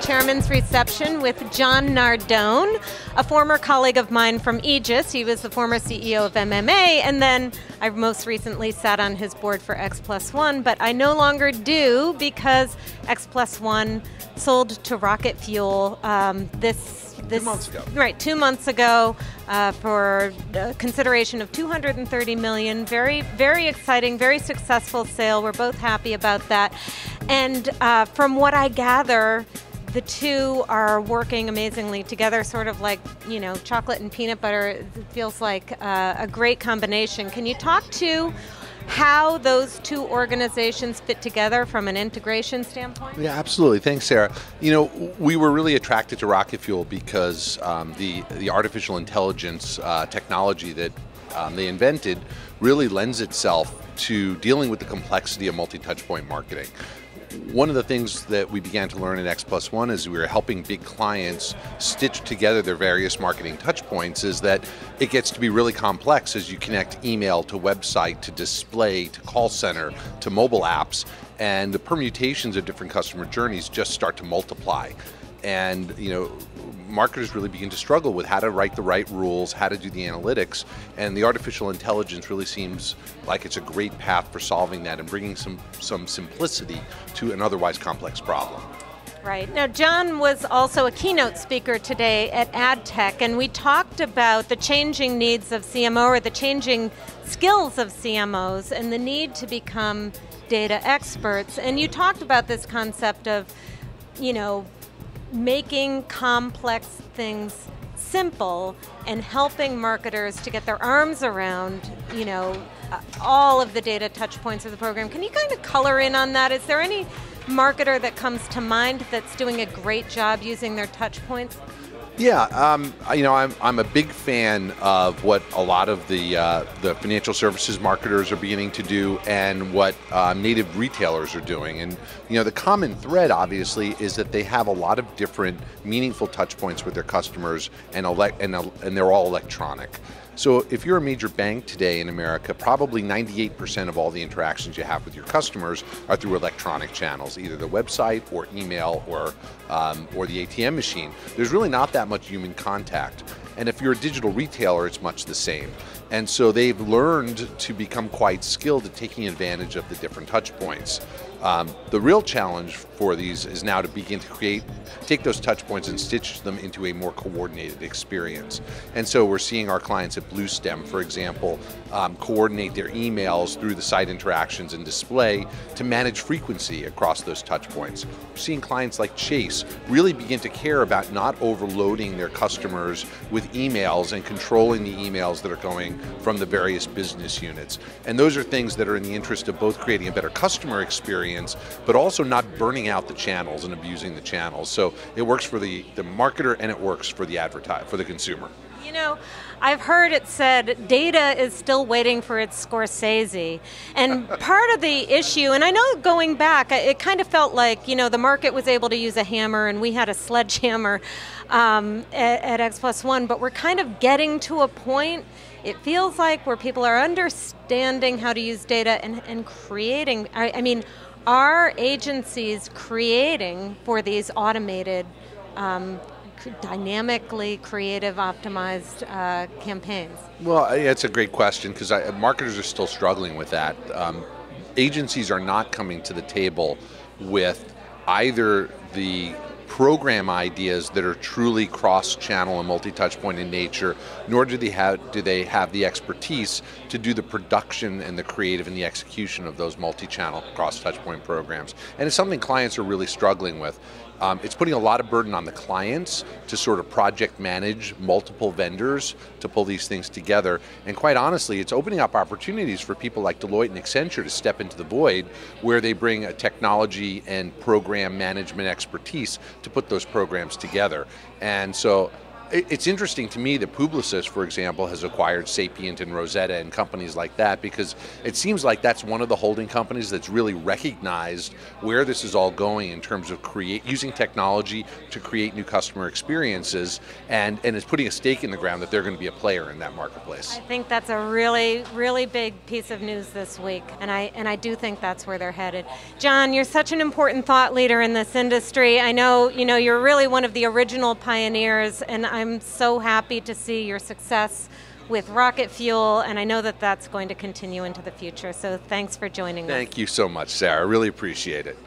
Chairman's Reception with John Nardone, a former colleague of mine from Aegis. He was the former CEO of MMA, and then I most recently sat on his board for X Plus One, but I no longer do because X Plus One sold to Rocket Fuel 2 months ago. Right, 2 months ago for consideration of $230 million. Very, very exciting, very successful sale. We're both happy about that. And from what I gather, the two are working amazingly together, sort of like, you know, chocolate and peanut butter. It feels like a great combination. Can you talk to how those two organizations fit together from an integration standpoint? Yeah, absolutely. Thanks, Sarah. You know, we were really attracted to Rocket Fuel because the artificial intelligence technology that they invented really lends itself to dealing with the complexity of multi-touchpoint marketing. One of the things that we began to learn at X Plus One as we were helping big clients stitch together their various marketing touch points is that it gets to be really complex as you connect email to website to display to call center to mobile apps, and the permutations of different customer journeys just start to multiply. And you know, marketers really begin to struggle with how to write the right rules, how to do the analytics, and the artificial intelligence really seems like it's a great path for solving that and bringing some simplicity to an otherwise complex problem. Right. Now, John was also a keynote speaker today at AdTech, and we talked about the changing needs of CMO, or the changing skills of CMOs, and the need to become data experts. And you talked about this concept of, you know, making complex things simple and helping marketers to get their arms around, you know, all of the data touch points of the program. Can you kind of color in on that? Is there any marketer that comes to mind that's doing a great job using their touch points? Yeah, you know, I'm a big fan of what a lot of the financial services marketers are beginning to do, and what native retailers are doing. And you know, the common thread, obviously, is that they have a lot of different meaningful touch points with their customers, and they're all electronic. So if you're a major bank today in America, probably 98% of all the interactions you have with your customers are through electronic channels, either the website or email or the ATM machine. There's really not that much human contact. And if you're a digital retailer, it's much the same. And so they've learned to become quite skilled at taking advantage of the different touch points. The real challenge for these is now to begin to take those touch points and stitch them into a more coordinated experience. And so we're seeing our clients at Bluestem, for example, coordinate their emails through the site interactions and display to manage frequency across those touch points. We're seeing clients like Chase really begin to care about not overloading their customers with emails and controlling the emails that are going from the various business units. And those are things that are in the interest of both creating a better customer experience, but also not burning out the channels and abusing the channels. So it works for the marketer, and it works for the consumer. You know, I've heard it said data is still waiting for its Scorsese. And part of the issue, and I know going back, it kind of felt like, you know, the market was able to use a hammer and we had a sledgehammer at X Plus One, but we're kind of getting to a point, it feels like, where people are understanding how to use data and creating, I mean, are agencies creating for these automated, dynamically creative, optimized campaigns? Well, it's a great question, because marketers are still struggling with that. Agencies are not coming to the table with either the program ideas that are truly cross-channel and multi-touchpoint in nature, nor do they have the expertise to do the production and the creative and the execution of those multi-channel cross-touchpoint programs. And it's something clients are really struggling with. It's putting a lot of burden on the clients to sort of project manage multiple vendors to pull these things together. And quite honestly, it's opening up opportunities for people like Deloitte and Accenture to step into the void, where they bring a technology and program management expertise to put those programs together. And so It's interesting to me that Publicis, for example, has acquired Sapient and Rosetta and companies like that, because it seems like that's one of the holding companies that's really recognized where this is all going in terms of using technology to create new customer experiences, and is putting a stake in the ground that they're going to be a player in that marketplace. I think that's a really, really big piece of news this week, and I do think that's where they're headed. John, you're such an important thought leader in this industry. I know, you're really one of the original pioneers, and I'm so happy to see your success with rocket fuel, and I know that that's going to continue into the future. So thanks for joining us. Thank you so much, Sarah. I really appreciate it.